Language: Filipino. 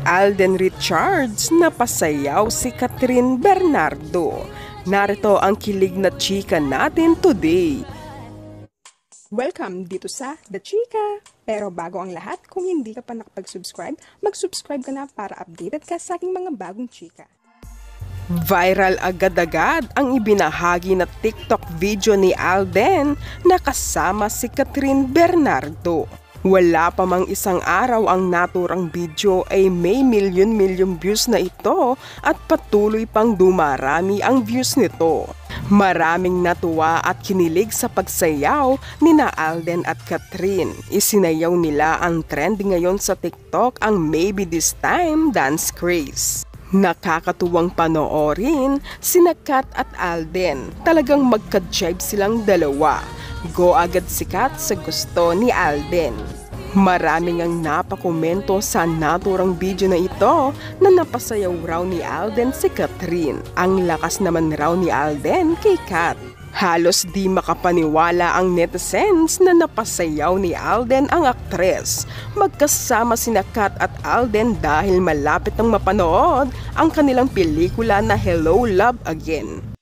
Alden Richards, napasayaw si Catherine Bernardo. Narito ang kilig na chika natin today. Welcome dito sa The Chika! Pero bago ang lahat, kung hindi ka pa nakapag-subscribe, mag-subscribe ka na para updated ka sa aking mga bagong chika. Viral agad-agad ang ibinahagi na TikTok video ni Alden na kasama si Catherine Bernardo. Wala pa mang isang araw ang naturang video ay may milyon-milyon views na ito at patuloy pang dumarami ang views nito. Maraming natuwa at kinilig sa pagsayaw ni na Alden at Catherine. Isinayaw nila ang trending ngayon sa TikTok ang Maybe This Time dance craze. Nakakatuwang panoorin sina Kat at Alden. Talagang magka-jive silang dalawa. Go agad si Kat sa gusto ni Alden. Maraming ang napakomento sa naturang video na ito na napasayaw raw ni Alden si Catherine. Ang lakas naman raw ni Alden kay Kat. Halos di makapaniwala ang netizens na napasayaw ni Alden ang aktres. Magkasama sina Kat at Alden dahil malapit nang mapanood ang kanilang pelikula na Hello, Love Again.